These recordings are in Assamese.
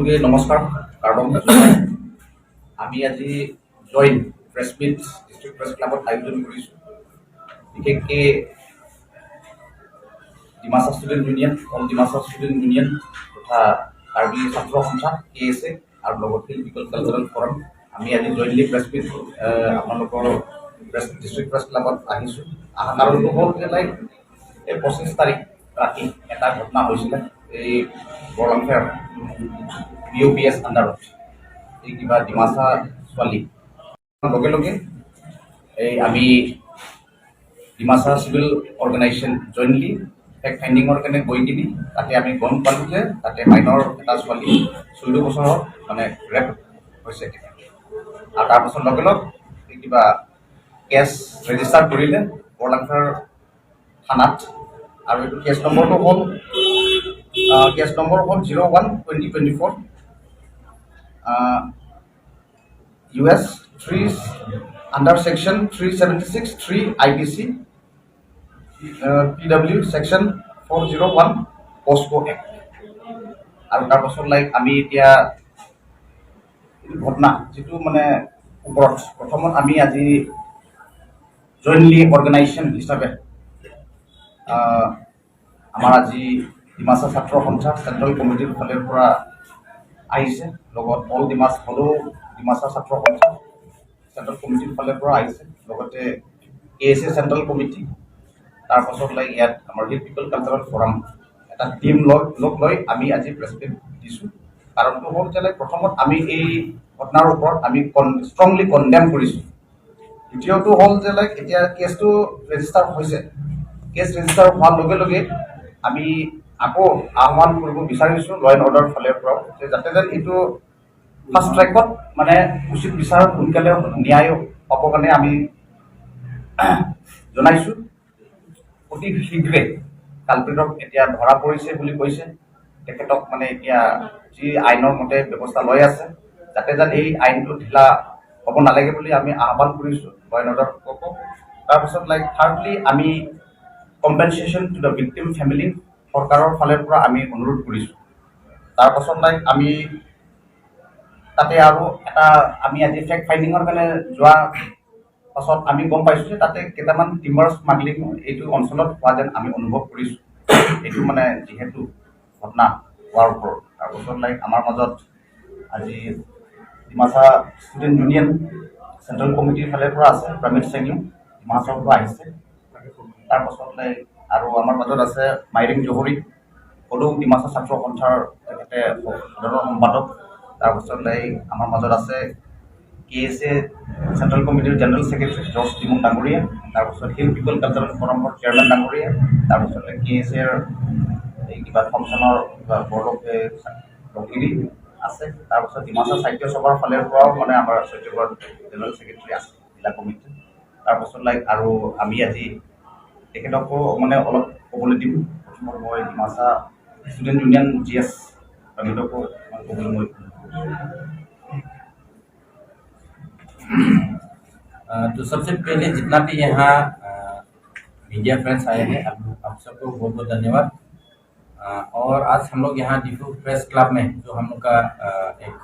সকলোকে নমস্কাৰ। কাৰণ আমি আজি joint press meet district press ক্লাবত আয়োজন কৰিছোঁ। বিশেষকৈ Dimasa student union, all Dimasa student union তথা কাৰ্বি ছাত্ৰ সন্থা KSA আৰু লগতে পিপল কালচাৰেল ফৰাম আমি আজি জইণ্টলি প্ৰেছ মিট আপোনালোকৰ ডিষ্ট্ৰিক্ট প্ৰেছ ক্লাবত আহিছোঁ। অহা কাৰণটো হ'ল যে এই 25 তাৰিখ ৰাতি এটা ঘটনা হৈছিলে এই বৰলাংফেৰ BOPS আণ্ডাৰত এই কিবা ডিমাচা ছোৱালী লগে লগে এই আমি ডিমাচা চিভিল অৰ্গেনাইজেশ্যন জইণ্টলি ফেক্ট ফাইণ্ডিঙৰ কাৰণে গৈ কিনি তাতে আমি গম পালোঁ যে তাতে মাইনৰ এটা ছোৱালী 14 বছৰৰ মানে ৰেপ হৈছে। আৰু তাৰপাছত লগে লগ কিবা কেছ ৰেজিষ্টাৰ কৰিলে বৰলাংফেৰ থানাত। আৰু এইটো কেছ নম্বৰটো হ'ল01/2024 US 3 under section 376(3) IPC PW section 401 POSCO Act। আৰু তাৰপাছত আমি এতিয়া ঘটনা যিটো মানে ওপৰত প্ৰথমত আমি আজি জইণ্টলি অৰ্গেনাইজেশ্যন হিচাপে আমাৰ আজি ডিমাচা ছাত্ৰ সন্থা চেণ্ট্ৰেল কমিটিৰ ফালৰ পৰা আহিছে, লগত অল ডিমাচা ছাত্ৰ সন্থা চেণ্ট্ৰেল কমিটিৰ ফালৰ পৰা আহিছে, লগতে KSA চেণ্ট্ৰেল কমিটি, তাৰপাছত ইয়াত আমাৰ পিপল কালচাৰেল ফৰাম এটা টিম লগ লৈ আমি আজি প্ৰেছ মিট দিছোঁ। কাৰণটো হ'ল যে প্ৰথমত আমি এই ঘটনাৰ ওপৰত আমি ষ্ট্ৰংলি কণ্ডেম কৰিছোঁ। দ্বিতীয়টো হ'ল যে এতিয়া কেছটো ৰেজিষ্টাৰ হৈছে। কেছ ৰেজিষ্টাৰ হোৱাৰ লগে লগে আমি আকৌ আহ্বান কৰিব বিচাৰিছোঁ ল এণ্ড অৰ্ডাৰ ফালৰ পৰাও যে যাতে যেন এইটো ফাষ্ট ট্ৰেকত মানে উচিত বিচাৰ সোনকালে ন্যায় পাবৰ কাৰণে আমি জনাইছোঁ। অতি শীঘ্ৰে কালপিতক এতিয়া ধৰা পৰিছে বুলি কৈছে। তেখেতক মানে এতিয়া যি আইনৰ মতে ব্যৱস্থা লৈ আছে যাতে যেন এই আইনটো ঢিলা হ'ব নালাগে বুলি আমি আহ্বান কৰিছোঁ ল এণ্ড অৰ্ডাৰক। তাৰপিছত থাৰ্ডলি আমি compensation to the victim family চৰকাৰৰ ফালৰ পৰা আমি অনুৰোধ কৰিছোঁ। তাৰপাছত আমি তাতে আৰু এটা আমি আজি ফেক্ট ফাইণ্ডিঙৰ কাৰণে যোৱা পাছত আমি গম পাইছোঁ যে তাতে কেইটামান টিম্বাৰ স্মাগলিং এইটো অঞ্চলত হোৱা যেন আমি অনুভৱ কৰিছোঁ। এইটো মানে যিহেতু ঘটনা হোৱাৰ ওপৰত তাৰপাছত আমাৰ মাজত আজি ডিমাচা ষ্টুডেণ্ট ইউনিয়ন চেণ্ট্ৰেল কমিটিৰ ফালৰ পৰা আছে প্ৰমিত সিং ডিমাচাৰ পৰা আহিছে। তাৰপাছত আৰু আমাৰ মাজত আছে মাইৰিং জহৰী সদৌ ডিমাচা ছাত্ৰ সন্থাৰ তেখেতে সাধাৰণ সম্পাদক। তাৰপাছত আমাৰ মাজত আছে KSA চেণ্ট্ৰেল কমিটিৰ জেনেৰেল ছেক্ৰেটাৰী জৰ্জ টিমুন ডাঙৰীয়া। তাৰপাছত হিল পিপল কালচাৰেল ফৰামৰ চেয়াৰমেন ডাঙৰীয়া। তাৰপাছত KSAৰ এই কিবা ফাংচনৰ কিবা বৰলোক লগিৰি আছে। তাৰপাছত ডিমাচা সাহিত্য সভাৰ ফালৰ পৰাও মানে আমাৰ সত্যগড় জেনেৰেল ছেক্ৰেটাৰী আছে জিলা কমিটি। তাৰপাছত আৰু আমি আজি তেখেতকো মানে অলপ ক'বলৈ দিম। প্ৰথমত মই ডিমাচা ষ্টুডেণ্ট ইউনিয়ন GS প্ৰমিতকো ক'বলৈ মই तो सबसे पहले जितना भी यहाँ मीडिया फ्रेंड्स आए हैं आप सबको बहुत बहुत धन्यवाद। और आज हम लोग यहाँ डिफू प्रेस क्लब में जो हम लोग का एक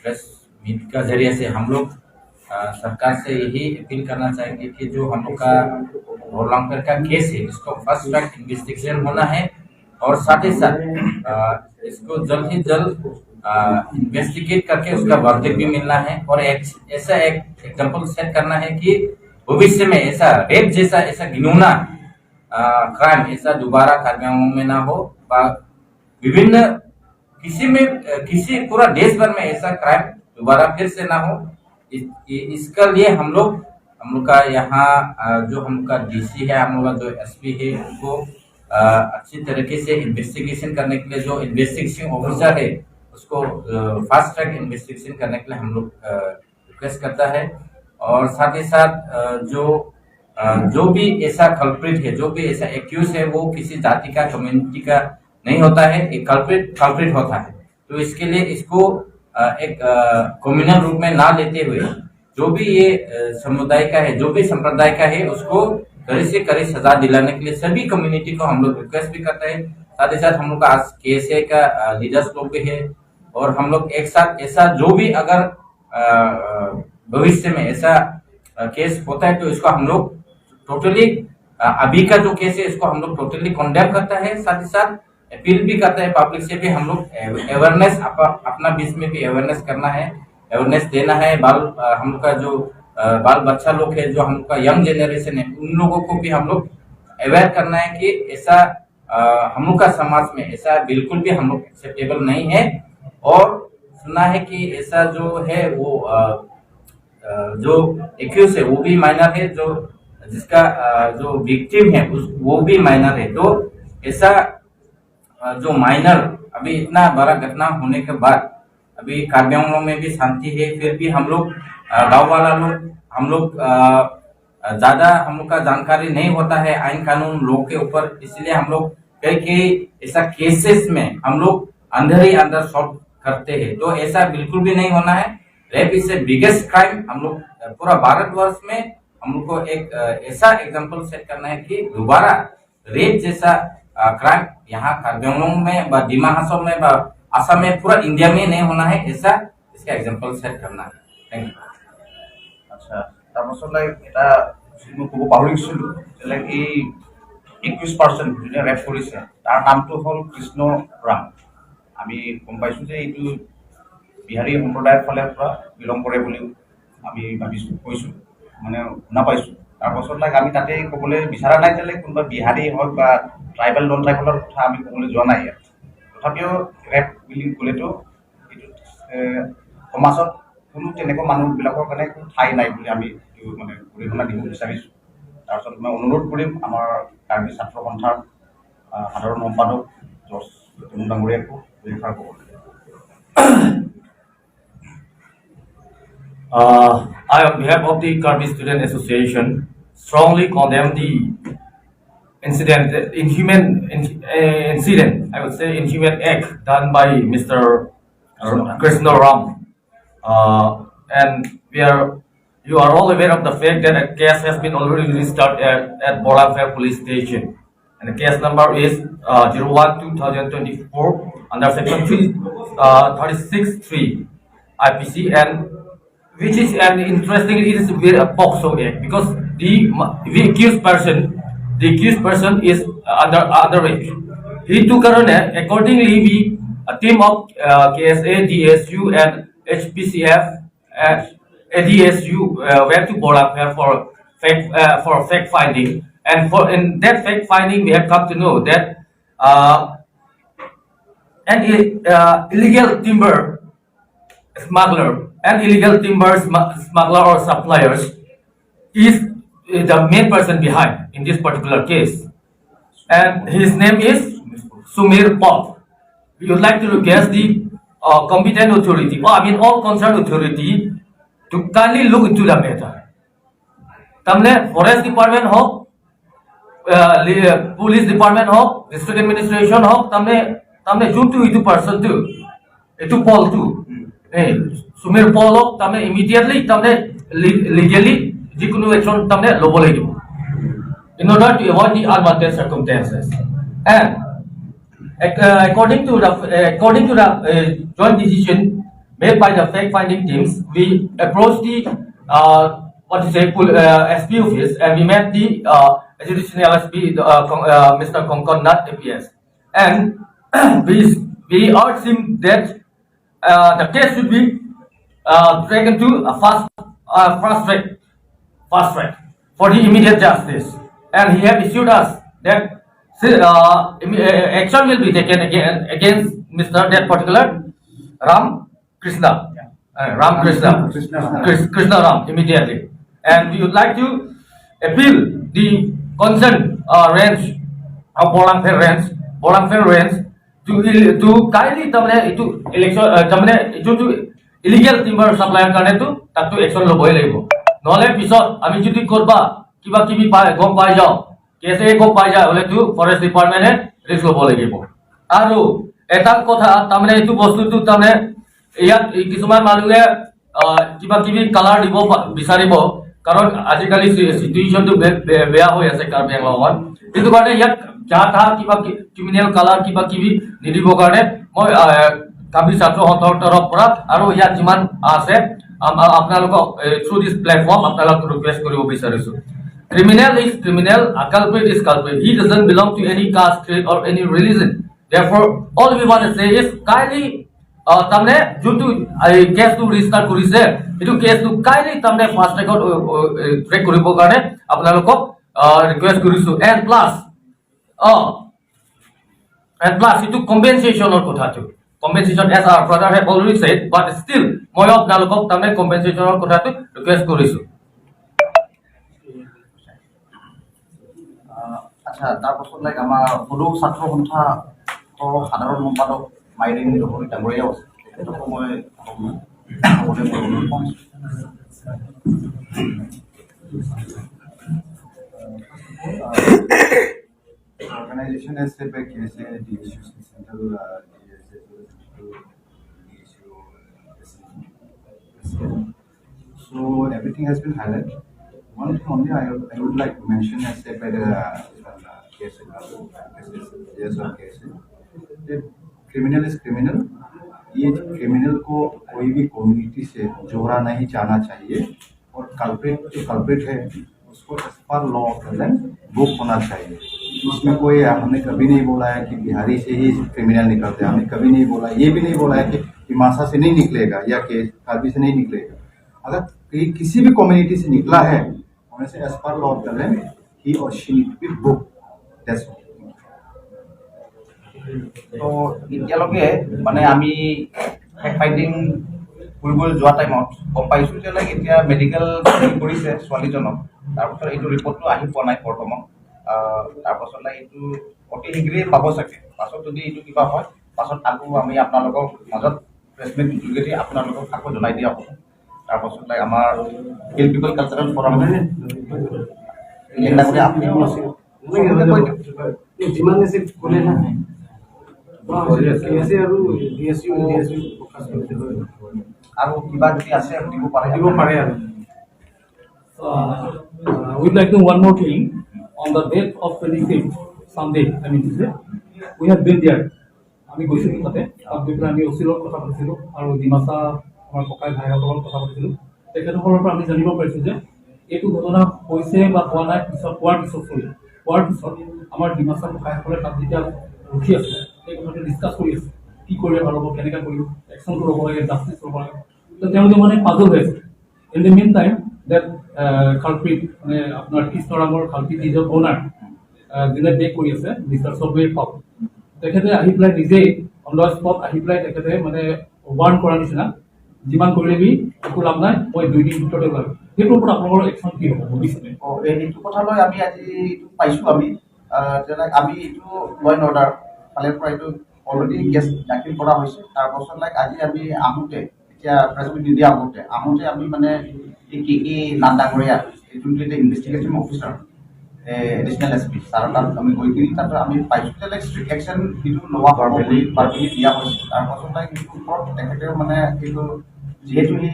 प्रेस मीट का जरिए से हम लोग सरकार से यही अपील करना चाहेंगे कि जो हम लोग का बरलांफेर का केस है इसको फर्स्ट ट्रैक इन्वेस्टिगेशन होना है और साथ ही साथ इसको जल्द ही जल्द इन्वेस्टिगेट करके उसका वर्डिक्ट भी मिलना है। और ऐसा एक एग्जाम्पल सेट करना है कि भविष्य में ऐसा रेप जैसा ऐसा घिनौना क्राइम ऐसा दोबारा खारगांव में ना हो। विभिन्न किसी पूरा देश भर में ऐसा क्राइम दोबारा फिर से ना हो। इसका लिए हम लोग का यहाँ जो हम लोग का DC है, हम लोग का जो SP है, उनको अच्छी तरीके से इन्वेस्टिगेशन करने के लिए जो इन्वेस्टिगेशन ऑफिसर है उसको फास्ट ट्रैक इन्वेस्टिगेशन करने के लिए हम लोग रिक्वेस्ट करता है। और साथ ही साथ जो भी ऐसा कल्प्रिट है, जो भी ऐसा एक्यूज है, वो किसी जाति का कम्युनिटी का नहीं होता है, एक कल्प्रिट होता है। तो इसके लिए इसको एक कम्युनल रूप में ना लेते हुए जो भी ये समुदाय का है, जो भी संप्रदाय का है, उसको कड़ी से कड़ी सजा दिलाने के लिए सभी कम्युनिटी को हम लोग रिक्वेस्ट भी करते हैं। साथ ही साथ हम लोग का आज KSA का लीडर्स लोग भी है, और हम लोग एक साथ ऐसा जो भी अगर भविष्य में ऐसा केस होता है तो इसको हम लोग टोटली अभी का जो केस है इसको हम लोग टोटली कंडेम करता है, साथ ही साथ अपील भी करता है पब्लिक से भी। हम लोग अवेयरनेस अपना बीच में भी अवेयरनेस करना है, अवेयरनेस देना है। हम लोग का जो बाल बच्चा लोग है, जो हम लोग का यंग जनरेशन है, उन लोगों को भी हम लोग अवेयर करना है कि ऐसा हम लोग का समाज में ऐसा बिल्कुल भी हम लोग एक्सेप्टेबल नहीं है। और सुना है कि ऐसा जो है वो जो एक्यूज है वो भी माइनर है, जो जिसका जो विक्टिम है वो भी माइनर है। तो ऐसा जो माइनर अभी इतना बड़ा घटना होने के बाद अभी कार्बी आंगलों में भी शांति है, फिर भी हम लोग गाँव वाला लोग हम लोग ज्यादा हम लोग का जानकारी नहीं होता है आइन कानून लोग के ऊपर, इसलिए हम लोग कई ऐसा केसेस में हम लोग अंदर ही अंदर सॉल्व करते हैं। तो ऐसा बिल्कुल भी नहीं होना है। Rape is a biggest crime. हम लोग पूरा भारतवर्ष में हम लोग को एक ऐसा एग्जाम्पल सेट करना है कि दोबारा रेप जैसा क्राइम यहाँ कार्बी आंगलों में, डिमा हासाव में, आसाम में, पूरा इंडिया में नहीं होना है। ऐसा इसका एग्जाम्पल सेट करना है। Thank you. আচ্ছা, তাৰপাছত এটা মই ক'ব পাহৰিছিলোঁ যে এই 21% যোনে ৰেপ কৰিছে তাৰ নামটো হ'ল কৃষ্ণ ৰাম। আমি গম পাইছোঁ যে এইটো বিহাৰী সম্প্ৰদায়ৰ ফালৰ পৰা বিলং কৰে বুলি আমি ভাবিছোঁ, কৈছোঁ, মানে শুনা পাইছোঁ। তাৰপাছত আমি তাতে ক'বলৈ বিচৰা নাই যে কোনোবা বিহাৰী হওক বা ট্ৰাইবেল নন ট্ৰাইবেলৰ কথা আমি ক'বলৈ যোৱা নাই ইয়াত। তথাপিও ৰেপ বুলি ক'লেতো এইটো সমাজত কোনো তেনেকুৱা মানুহবিলাকৰ কাৰণে কোনো ঠাই নাই বুলি আমি মানে গৰিহণা দিব বিচাৰিছোঁ। তাৰপিছত মই অনুৰোধ কৰিম আমাৰ কাৰ্বি ছাত্ৰ সন্থাৰ সাধাৰণ সম্পাদক জৰ্জ তুমু ডাঙৰীয়াকো দুইষাৰ ক'বলৈ। I, on behalf of the Karbi Student Association, strongly condemn the incident, I would say inhuman act done by Mr. Krishna Ram. And you are all aware of the fact that a case has been already registered at Bolang Fair Police Station. And the case number is 01/2024 under section 36(3) IPC, and which is interestingly it is a POCSO act because the accused person is underage. He took accordingly a team of KSA, DSU and HPCF ADSU went to Bolang Fair for fact finding, and in that fact finding we have come to know that an illegal timber smuggler or suppliers is the main person behind in this particular case, and his name is Sumir Paul. We would like to request the competent authority, all concerned authority, to kindly look into the matter. Tamne forest department ho, police department ho, district administration ho, tamne juntu itu person tu, itu Paul tu, Sumir Paul ho, tamne immediately tamne legally jikunu action tamne lobo lagi, in order to avoid the unwanted circumstances. And according to the joint decision made by the fact-finding teams, we approached the SP office, and we met the additional SP, Mr. Konkon Nat APS, and we urged him that the case should be taken to a fast track for the immediate justice, and he had issued us that action will be taken against Mr. that particular Krishna Ram immediately. And we would like to appeal the concerned range of Bolang Fair range to kindly tamne itu election tamne itu illegal timber supplier karne tu takto action loboi laibo, nole pisot ami jodi korba kiba kibi gom pai jao kese gom pai jao hole tu forest department risk lobo lagibo. Aru eta kotha tamne itu bostu tu tamne ইয়াত কিছুমান মানুহে কিবা কিবি কালাৰ দিব বিচাৰিব, কাৰণ আজিকালি চিটুৱেশ্যনটো বেয়া হৈ আছে কাৰ্বি আংলঙত, সেইটো কাৰণে ইয়াত যা তা কিবা ক্ৰিমিনেল কালাৰ কিবা কিবি নিদিবৰ কাৰণে মই কাবি ছাত্ৰহঁতৰ তৰফ পৰা আৰু ইয়াত যিমান আছে আপোনালোকক থ্ৰু দিছ প্লেটফৰ্ম আপোনালোকক ৰিকুৱেষ্ট কৰিব বিচাৰিছো criminal is criminal a culprit is culprit he doesn't belong to any caste creed or any religion therefore all we want to say is kindly তাৰমানে যোনটো কেছটো ৰেজিষ্টাৰ কৰিছে এইটো কেছটো কাইলি তাৰমানে ফাষ্ট ট্ৰেকত ট্ৰেক কৰিবৰ কাৰণে আপোনালোকক ৰিকুৱেষ্ট কৰিছো এণ্ড প্লাছ এইটো কম্পেনচেশ্যনৰ কথাটো compensation as our brother have already said but still মই আপোনালোকক তাৰমানে কম্পেনচেশ্যনৰ কথাটো ৰিকুৱেষ্ট কৰিছো আচ্ছা তাৰপাছত লাইক আমাৰ সদৌ ছাত্ৰ সন্থাৰ সাধাৰণ সম্পাদক মাইৰিন দহৰি ডাঙৰীয়াও আছে তেখেতকো মই অনুৰোধ কৰিছোঁ Organization has said by KSA the issues in central so everything has been highlighted. One thing only I would like to mention as said by the KSA, that criminal is criminal. ये क्रिमिनल को कोई भी कम्युनिटी से जोड़ा नहीं जाना चाहिए और कल्प्रिट जो कल्प्रिट है उसको एज पर लॉ बुक होना चाहिए इसमें कोई हमने कभी नहीं बोला है कि बिहारी से ही क्रिमिनल निकलते हैं हमने कभी नहीं बोला ये भी नहीं बोला है कि हिमासा से नहीं निकलेगा या के कार्बी से नहीं निकलेगा अगर किसी भी कम्युनिटी से निकला है उन्हें से एज पर लॉ ही और she need to be book that's তো এতিয়ালৈকে মানে আমি ফেক্ট ফাইটিং কৰিবলৈ যোৱা টাইমত গম পাইছোঁ যে লাইক এতিয়া মেডিকেল কৰিছে ছোৱালীজনক তাৰপাছত এইটো ৰিপৰ্টটো আহি পোৱা নাই বৰ্তমান তাৰপাছত লাইক এইটো অতি শীঘ্ৰেই পাব চাগে পাছত যদি এইটো কিবা হয় পাছত আকৌ আমি আপোনালোকৰ মাজত প্ৰেছমিট যোগেদি আপোনালোকক আকৌ জনাই দিয়া হ'ব তাৰপাছত লাইক আমাৰ হিল পিপল কালচাৰেল ফৰাম আপুনি যিমান আছে ক'লে না আৰু কিবা যদি আছে দিব পাৰে আৰু we'd like to know one more thing on the date of 25th Sunday I mean today we have been there আমি গৈছিলোঁ তাতে গৈ পেলাই আমি অচিলৰ কথা পাতিছিলোঁ আৰু ডিমাচা আমাৰ ককাই ভাইসকলৰ কথা পাতিছিলোঁ তেখেতসকলৰ পৰা আমি জানিব পাৰিছোঁ যে এইটো ঘটনা হৈছে বা হোৱা নাই হোৱাৰ পিছত আমাৰ ডিমাচা ককাইসকলে তাত যেতিয়া ৰখি আছে এই কথাটো ডিছকাছ কৰি আছে কি কৰিলে ভাল হ'ব কেনেকৈ কৰিব একশ্যনটো ল'ব লাগে জাষ্টিছ ল'ব লাগে তো তেওঁলোকে মানে পাজল হৈ আছে in the main time that culprit মানে আপোনাৰ কৃষ্ণৰামৰ কালপ্ৰিট ইজ অ'নাৰ যোনে বেক কৰি আছে মিষ্টাৰ চবীৰ হক তেখেতে আহি পেলাই নিজেই অন দ্য স্পট আহি পেলাই তেখেতে মানে ৱাৰ্ণ কৰাৰ নিচিনা যিমান কৰিলেবি একো লাভ নাই মই 2 দিন ভিতৰতে ওলাম সেইটোৰ ওপৰত আপোনালোকৰ একশ্যন কি হ'ব ভৱিষ্যতে এইটো কথালৈ আমি আজি এইটো পাইছোঁ আমি যেনে আমি এইটো ল এণ্ড অৰ্ডাৰ ফালৰ পৰা এইটো অলৰেডি কেছ দাখিল কৰা হৈছে তাৰপাছত লাইক আজি আমি আহোঁতে এতিয়া প্ৰেছমিট নিদিয়া আহোঁতে আমি মানে কি নাম ডাঙৰীয়া যোনটো এতিয়া investigation officer additional S P sir তাত আমি গৈ কিনি তাত আমি পাইছোঁ যে লাইক ষ্ট্ৰিক্ট একশ্যন যিটো লোৱা বুলি পাৰ্মিট দিয়া হৈছে তাৰপাছত লাইক এইটোৰ ওপৰত তেখেতেও মানে এইটো যিহেতু সি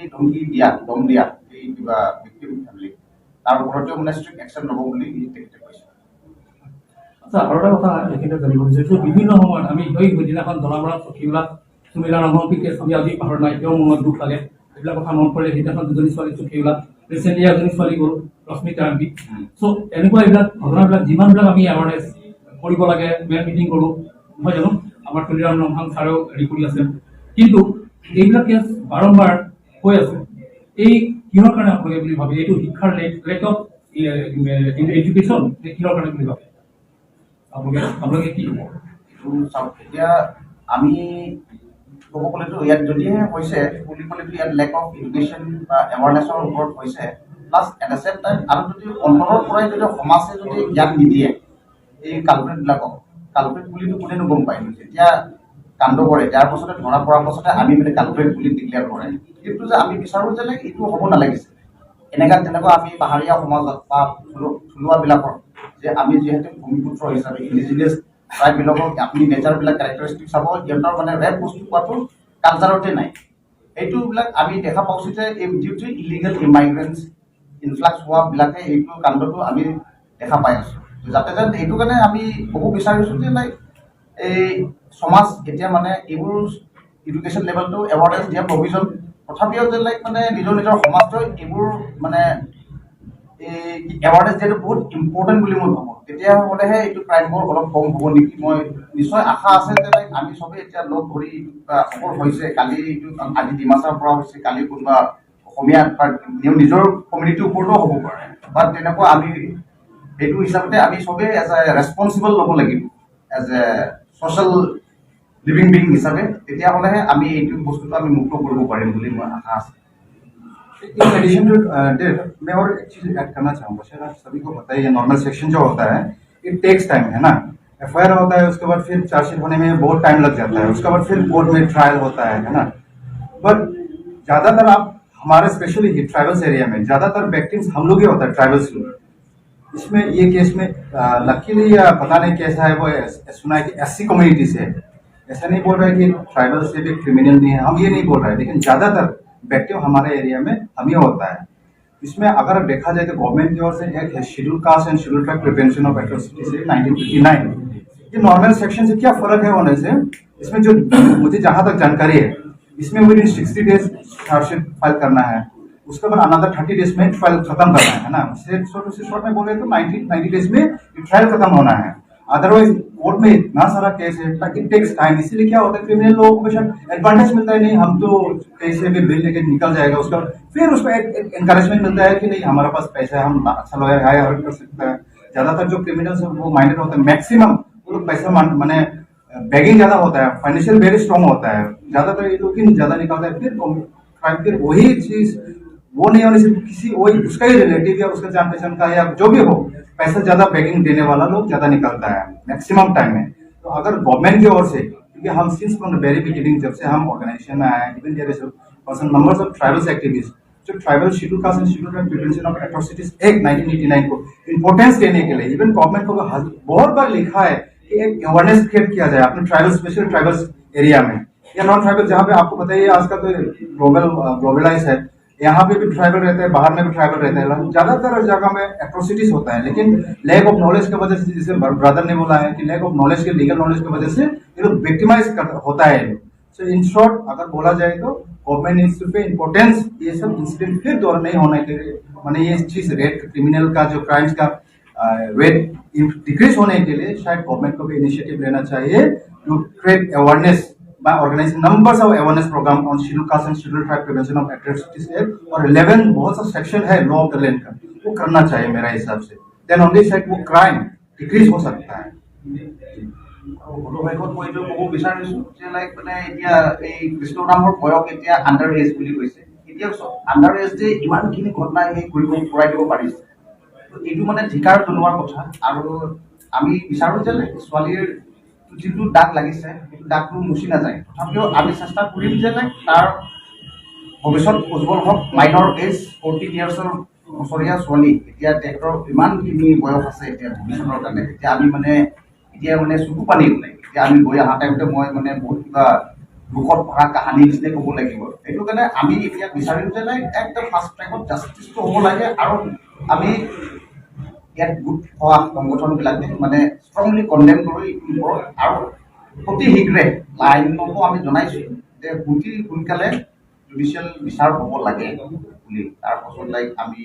দম দিয়া এই কিবা ভিক্টিম ফেমিলি তাৰ ওপৰতেও মানে ষ্ট্ৰিক্ট একশ্যন ল'ব বুলি তেখেতে কৈছে আচ্ছা আৰু এটা কথা এইখিনিতে জানিব বিচাৰিছোঁ বিভিন্ন সময়ত আমি সেই সেইদিনাখন জনামৰা চকীবিলাক চুমিলা নামৰ কেছ আমি আজি পাহৰ নাই এতিয়াও মনত দুখ লাগে এইবিলাক কথা মনত পৰে সেইদিনাখন দুজনী ছোৱালী চকীবিলাক ৰিচেণ্টলি এজনী ছোৱালী গ'ল ৰশ্মিতা আন্টি চ' এনেকুৱা এইবিলাক ঘটনাবিলাক যিমানবিলাক আমি এৱাৰনেছ কৰিব লাগে মেন মিটিং কৰোঁ নহয় জানো আমাৰ তুলিৰাম ৰমহাং ছাৰেও হেৰি কৰি আছে কিন্তু এইবিলাক কেছ বাৰম্বাৰ হৈ আছে এই কিহৰ কাৰণে হয় বুলি ভাবে এইটো শিক্ষাৰ লেক অফ এডুকেশ্যন কিহৰ কাৰণে বুলি ভাবে আপোনালোকে কি হ'ব চাওক এতিয়া আমি ক'ব গ'লেতো ইয়াত যদিহে হৈছে বুলি ক'লেতো ইয়াত লেক অফ এডুকেশ্যন বা এৱাৰনেছৰ ওপৰত হৈছে plus at the same time আৰু যদি অন্তৰৰ পৰাই যদি সমাজে যদি জ্ঞান নিদিয়ে এই কালপ্ৰিটবিলাকক কালপ্ৰিট বুলিতো কোনেনো গম পায় যেতিয়া কাণ্ড কৰে তাৰ পাছতে ধৰা পৰাৰ পাছতে আমি মানে কালপ্ৰিট বুলি ডিক্লেয়াৰ কৰে কিন্তু যে আমি বিচাৰোঁ যে এইটো হ'ব নালাগিছিল তেনেকুৱা আমি পাহাৰীয়া সমাজত বা থলুৱাবিলাকৰ যে আমি যিহেতু ভূমিপুত্ৰ হিচাপে ইণ্ডিজিনিয়াছ ট্ৰাইববিলাকক আপুনি নেচাৰবিলাক কেৰেক্টাৰিষ্টিক চাব সিহঁতৰ মানে ৰেপ বস্তু পোৱাটো কালচাৰতে নাই এইটোবিলাক আমি দেখা পাইছোঁ যে এই ডিউ টু ইলিগেল ইমাইগ্ৰেণ্টছ ইনফ্লাক্স হোৱাবিলাকে এইটো কাণ্ডটো আমি দেখা পাই আছোঁ যাতে যেন এইটো কাৰণে আমি ক'ব বিচাৰিছোঁ যে লাইক এই সমাজ এতিয়া মানে এইবোৰ এডুকেশ্যন লেভেলটো এৱাৰনেছ দিয়া প্ৰভিজন তথাপিও যে লাইক মানে নিজৰ সমাজটোৱে এইবোৰ মানে এই এৱাৰনেছ দিয়াটো বহুত ইম্পৰ্টেণ্ট বুলি মই ভাবোঁ তেতিয়াহ'লেহে এইটো ক্ৰাইমবোৰ অলপ কম হ'ব নেকি মই নিশ্চয় আশা আছে যে লাইক আমি চবেই এতিয়া লগ ধৰি সফল হৈছে কালি এইটো আজি ডিমাচাৰ পৰা হৈছে কালি কোনোবা অসমীয়া বা নিজৰ কমিউনিটিৰ ওপৰতো হ'ব পাৰে বা তেনেকুৱা আমি সেইটো হিচাপতে আমি চবেই এজ এ ৰেছপনচিবল ল'ব লাগিব as a social living being হিচাপে তেতিয়াহ'লেহে আমি এইটো বস্তুটো আমি মুক্ত কৰিব পাৰিম বুলি মই আশা আছে इन एडिशन टू डेट मैं और एक चीज ऐड करना चाहूँगा शायद आप सभी को पता है ये नॉर्मल सेक्शन जो होता है इट टेक्स टाइम है ना एफआईआर होता है उसके बाद फिर चार्जशीट होने में बहुत टाइम लग जाता है उसके बाद फिर कोर्ट में ट्रायल होता है ना बट ज्यादातर आप हमारे स्पेशली ट्राइबल्स एरिया में ज्यादातर विक्टिम्स हम लोग ही होता है ट्राइबल्स लोग इसमें ये केस में लकीली या पता नहीं कैसा है वो सुना है कि एससी कम्युनिटी से है ऐसा नहीं बोल रहा है कि ट्राइबल से भी क्रिमिनल नहीं है हम ये नहीं बोल रहे हैं लेकिन ज्यादातर व्यक्ति हमारे एरिया में हम ही होता है इसमें अगर देखा जाए तो गवर्नमेंट की ओर से एक है schedule caste and schedule tribe prevention of atrocity से 1959 ये नॉर्मल सेक्शन से क्या फर्क है होने से इसमें जो मुझे जहां तक जानकारी है इसमें with in 60 days chargesheet file करना है उसके बाद अनदर 30 डेज में ट्रायल खत्म करना है ना शॉर्ट में बोले तो 90 डेज में ट्रायल खत्म होना है अदरवाइज कोर्ट में इतना सारा केस है इट टेक्स टाइम इसीलिए क्या होता है क्रिमिनल लोगों को शायद एडवांटेज मिलता है नहीं हम तो कैसे भी बिल लेके निकल जाएगा उसका फिर उसको एक एनकरेजमेंट मिलता है कि नहीं हमारे पास पैसा है हम अच्छा लॉयर हायर कर सकते हैं ज्यादातर जो क्रिमिनल्स है वो माइंडेड होता है मैक्सिमम वो लोग पैसा माने बैगिंग ज्यादा होता है फाइनेंशियल वेरी स्ट्रॉन्ग होता है ज्यादातर ये लोग ज्यादा निकलता है फिर क्राइम फिर वही चीज वो नहीं होने से किसी वही उसका ही रिलेटिव या उसका जान पहचान का या जो भी हो पैसा ज्यादा पैकिंग देने वाला लोग ज्यादा निकलता है मैक्सिमम टाइम में तो अगर गवर्नमेंट की ओर से क्योंकि हम since from the very beginning जब से हम ऑर्गेनाइजेशन में आए even there is person numbers of tribals activist जो tribal schedule caste and schedule tribe prevention of atrocities act 1989 को इंपोर्टेंस देने के लिए इवन गवर्नमेंट को बहुत बार लिखा है कि एक अवेयरनेस क्रिएट किया जाए अपने ट्राइबल स्पेशल ट्राइबल्स एरिया में या नॉन ट्राइबल जहाँ पे आपको पता ही है आज का तो ग्लोबलाइज है यहाँ पे भी ट्राइबल रहते हैं बाहर में भी ट्राइबल रहते हैं ज्यादातर जगह में एट्रोसिटीज होता है लेकिन लैक ऑफ नॉलेज की वजह से जैसे ब्रदर ने बोला है कि लैक ऑफ नॉलेज के लीगल नॉलेज की वजह से ये लोग विक्टिमाइज होता है सो इन शॉर्ट अगर बोला जाए तो गवर्नमेंट नीड्स टू पे इम्पोर्टेंस ये सब इंसिडेंट फिर दोबारा नहीं होने के लिए माने ये चीज रेट क्रिमिनल का जो क्राइम्स का रेट डिक्रीज होने के लिए शायद गवर्नमेंट को भी इनिशिएटिव लेना चाहिए to create awareness by organizing numbers of awareness program on scheduled caste and scheduled tribe prevention of atrocities act और 11 बहुत सा सेक्शन है लॉ ऑफ द लैंड का वो करना चाहिए मेरा हिसाब से देन ऑन दिस साइड वो क्राइम डिक्रीज हो सकता है অনুভৱত মই এইটো ক'ব বিচাৰিছোঁ যে লাইক মানে এতিয়া এই কৃষ্ণ নামৰ বয়স এতিয়া আণ্ডাৰ এজ বুলি কৈছে এতিয়া আণ্ডাৰ এজ যে ইমানখিনি ঘটনা এই কৰিব পৰাই দিব পাৰিছে এইটো মানে ধিকাৰ জনোৱাৰ কথা আৰু আমি বিচাৰোঁ যে ছোৱালীৰ যিটো দাগ লাগিছে সেইটো দাগটো মুচি নাযায় তথাপিও আমি চেষ্টা কৰিম যে তাৰ ভৱিষ্যত উজ্জ্বল হওক মাইনৰ এজ 14 ইয়াৰ্ছৰ বছৰীয়া ছোৱালী এতিয়া তেখেতৰ ইমানখিনি বয়স আছে এতিয়া ভৱিষ্যতৰ কাৰণে এতিয়া আমি মানে এতিয়া মানে চকু পানী ওলাই এতিয়া আমি গৈ অহা টাইমতে মই মানে বহুত কিবা দুখত ভৰা কাহানী নিচিনাই ক'ব লাগিব সেইটো কাৰণে আমি এতিয়া বিচাৰিম যে একদম ফাৰ্ষ্ট টাইমত জাষ্টিছটো হ'ব লাগে আৰু আমি ইয়াত গোট হোৱা সংগঠনবিলাকে মানে ষ্ট্ৰংলি কণ্ডেম কৰি আৰু অতি শীঘ্ৰে আইনকো আমি জনাইছোঁ যে অতি সোনকালে জুডিচিয়েল বিচাৰ হ'ব লাগে বুলি তাৰপাছত আমি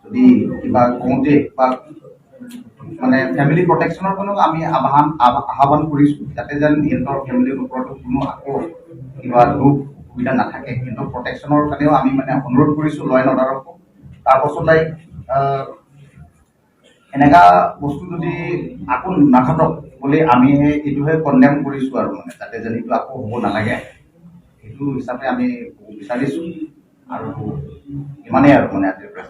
যদি কিবা কওঁতে বা মানে ফেমিলি প্ৰটেকশ্যনৰ কাৰণেও আমি আহ্বান কৰিছোঁ যাতে যেন সিহঁতৰ ফেমিলিৰ ওপৰতো কোনো আকৌ কিবা দুখ সুবিধা নাথাকে সিহঁতৰ প্ৰটেকশ্যনৰ কাৰণেও আমি মানে অনুৰোধ কৰিছোঁ ল এণ্ড অৰ্ডাৰকো তাৰপাছত এনেকা বস্তু যদি আকৌ নাঘটক বুলি আমি এইটোহে কণ্ডেম কৰিছোঁ আৰু মানে যাতে যেন এইটো আকৌ হ'ব নালাগে সেইটো হিচাপে আমি বিচাৰিছোঁ আৰু ইমানেই আৰু মানে আজিৰ প্ৰেছ